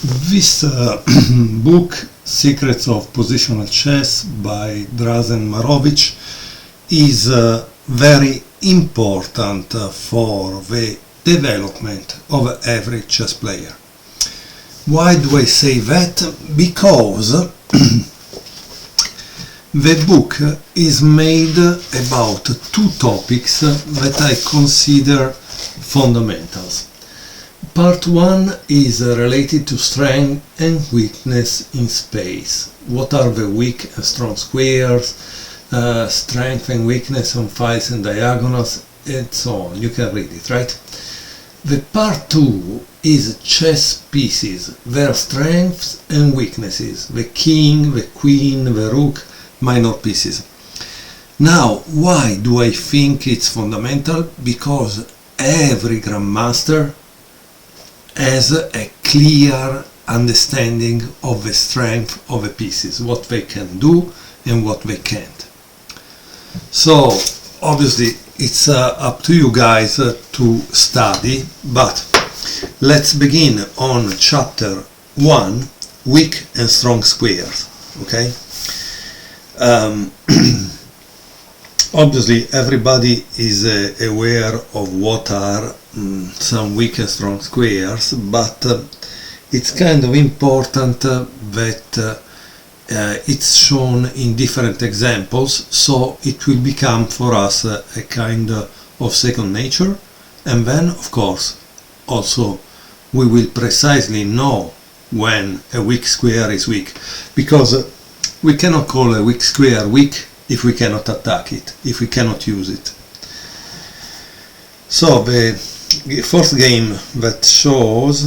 This book, Secrets of Positional Chess by Dražen Marović, is very important for the development of every chess player. Why do I say that? Because the book is made about two topics that I consider fundamentals. Part 1 is related to strength and weakness in space. What are the weak and strong squares, strength and weakness on files and diagonals, and so on. You can read it, right? The part 2 is chess pieces, their strengths and weaknesses, the king, the queen, the rook, minor pieces. Now, why do I think it's fundamental? Because every grandmaster has a clear understanding of the strength of the pieces, what they can do and what they can't. So obviously it's up to you guys to study, but let's begin on chapter 1, weak and strong squares. Okay, obviously everybody is aware of what are some weak and strong squares, but it's kind of important that it's shown in different examples, so it will become for us a kind of second nature, and then of course also we will precisely know when a weak square is weak, because we cannot call a weak square weak if we cannot attack it, if we cannot use it. So the first game that shows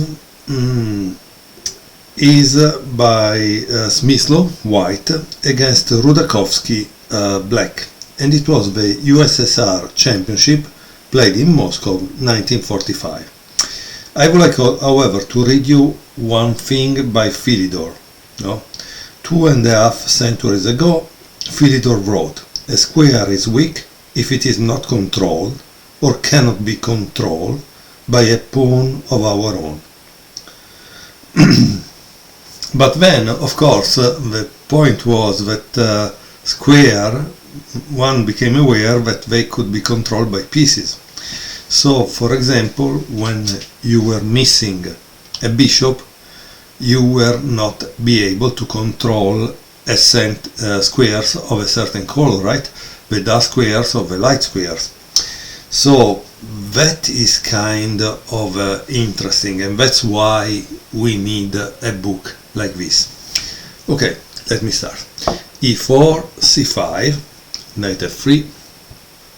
is by Smyslow, white, against Rudakovsky, black, and it was the USSR Championship played in Moscow 1945. I would like, however, to read you one thing by Philidor. No? 2.5 centuries ago, Philidor wrote, "A square is weak if it is not controlled or cannot be controlled by a pawn of our own." But then, of course, the point was that square, one became aware that they could be controlled by pieces. So, for example, when you were missing a bishop, you were not be able to control squares of a certain color, right? The dark squares or the light squares. So that is kind of interesting, and that's why we need a book like this. Okay, let me start. e4, c5, knight f3,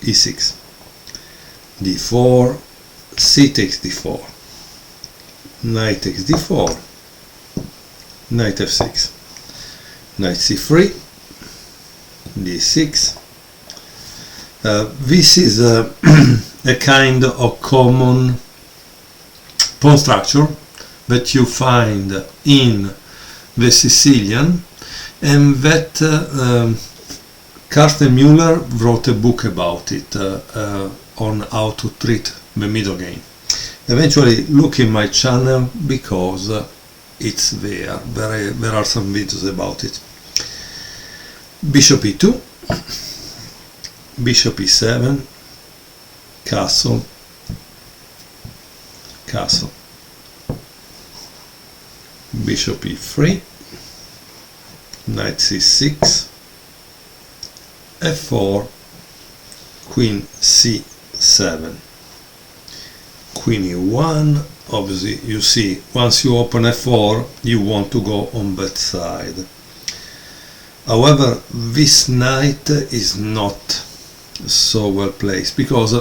e6, d4, c takes d4, knight takes d4, knight f6, knight c3, d6. This is a kind of common pawn structure that you find in the Sicilian, and that Carsten Müller wrote a book about it on how to treat the middle game. Eventually look in my channel because it's there. There are some videos about it. Bishop e2, bishop e7, castle, castle, bishop e3, knight c6, f4, queen c7, queen e1. Obviously you see, once you open f4 you want to go on that side. However, this knight is not so well placed because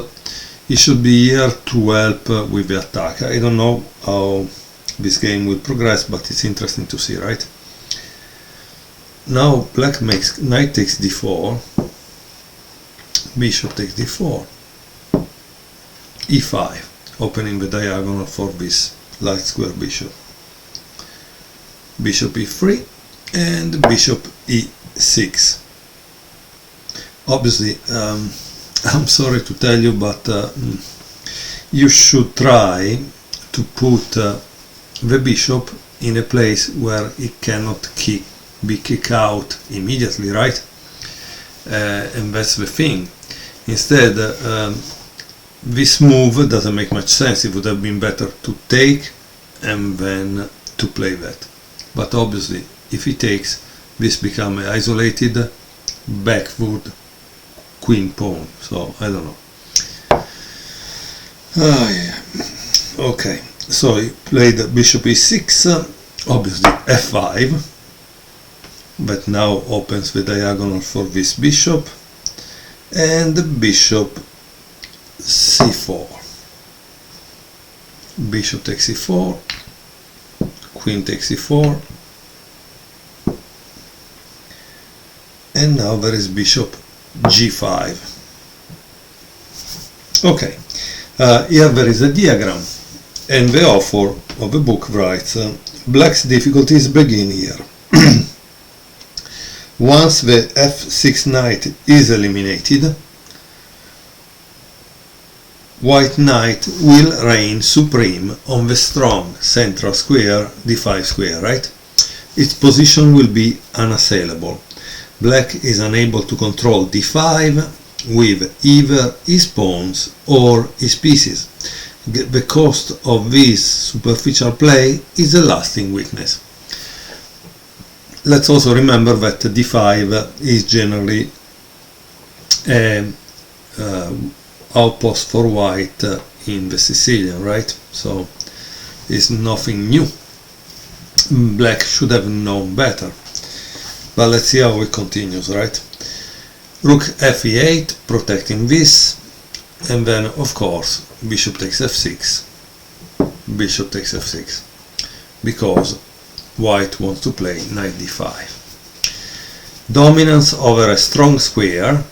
he should be here to help with the attack. I don't know how this game will progress, but it's interesting to see, right? Now black makes knight takes d4, bishop takes d4, e5, opening the diagonal for this light square bishop, bishop e3, and bishop e6. Obviously, I'm sorry to tell you, but you should try to put the bishop in a place where it cannot be kicked out immediately, right? And that's the thing. Instead, this move doesn't make much sense. It would have been better to take and then to play that. But obviously, if he takes, this becomes an isolated backward queen pawn. So I don't know. Yeah. Okay, so he played bishop e6, obviously f5, that now opens the diagonal for this bishop, and bishop c4. Bishop takes e4, queen takes e4, and now there is bishop g5. Okay, here there is a diagram, and the author of the book writes, black's difficulties begin here. Once the f6 knight is eliminated, white knight will reign supreme on the strong central square, d5 square, right? Its position will be unassailable. Black is unable to control d5 with either his pawns or his pieces. The cost of this superficial play is a lasting weakness. Let's also remember that d5 is generally an outpost for white in the Sicilian, right? So it's nothing new. Black should have known better. But let's see how it continues, right? Rook f8, protecting this, and then of course bishop takes f6, bishop takes f6, because white wants to play knight d5. Dominance over a strong square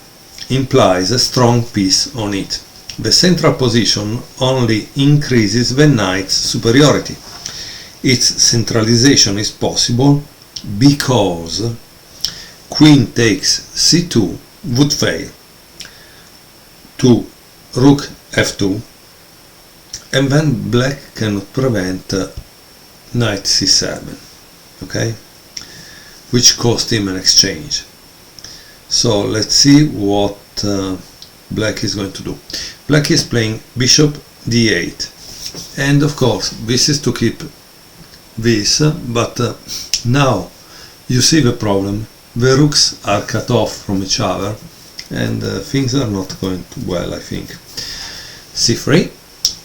implies a strong piece on it. The central position only increases the knight's superiority. Its centralization is possible because queen takes c2 would fail to rook f2, and then black cannot prevent knight c7, okay, which cost him an exchange. So let's see what black is going to do. Black is playing bishop d8, and of course this is to keep this, but now you see the problem. The rooks are cut off from each other, and things are not going well, I think. c3.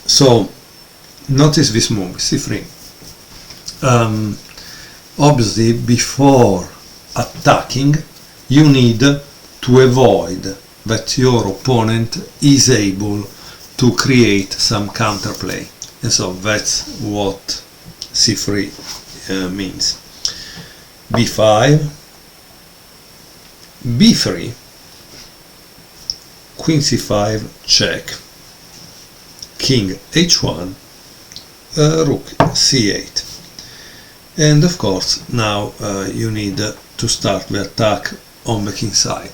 So notice this move, c3. Obviously, before attacking, you need to avoid that your opponent is able to create some counterplay, and so that's what c3 means. b5, b3, queen c5, check, king h1, rook c8, and of course now you need to start the attack on the king side.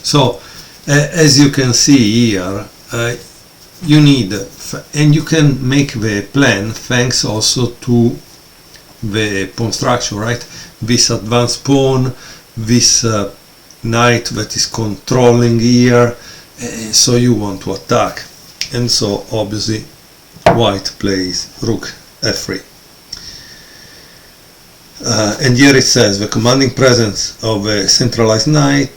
So as you can see here, you need, and you can make the plan thanks also to the pawn structure, right? This advanced pawn, this knight that is controlling here, so you want to attack, and so obviously white plays rook f3. And here it says the commanding presence of a centralized knight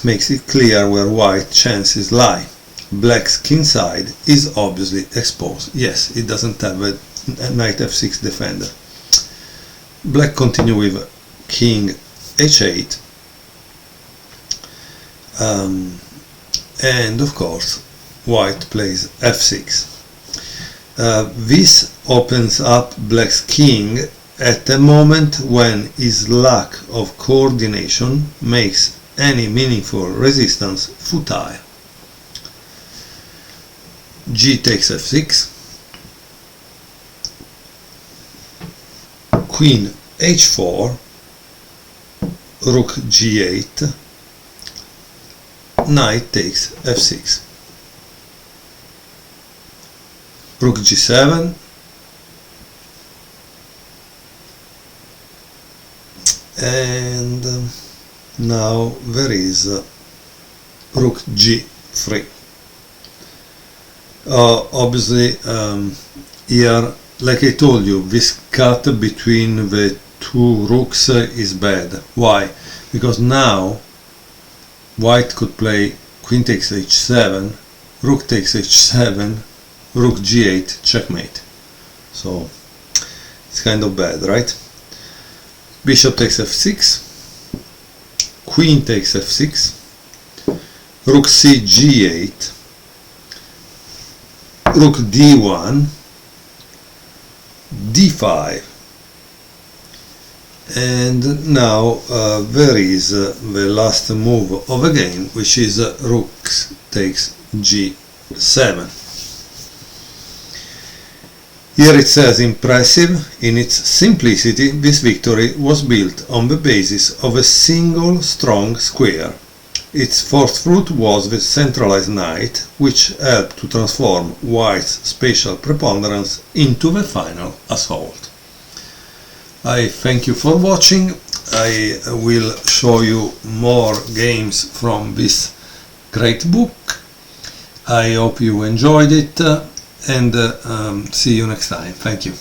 makes it clear where white chances lie. Black's king side is obviously exposed. Yes, it doesn't have a knight f6 defender. Black continue with king h8, and of course white plays f6. This opens up black's king at a moment when his lack of coordination makes any meaningful resistance futile. G takes f6, queen h4, rook g8, knight takes f6, rook g7, and now there is rook g3. Obviously here, like I told you, this cut between the two rooks is bad. Why? Because now white could play queen takes h7, rook takes h7, rook g8, checkmate. So it's kind of bad, right? Bishop takes f6, queen takes f6, rook c g8, rook d1, d5, and now there is the last move of the game, which is rook takes g7. Here it says, impressive in its simplicity, this victory was built on the basis of a single strong square. Its fourth fruit was the centralized knight, which helped to transform white's spatial preponderance into the final assault. I thank you for watching. I will show you more games from this great book. I hope you enjoyed it, and see you next time. Thank you.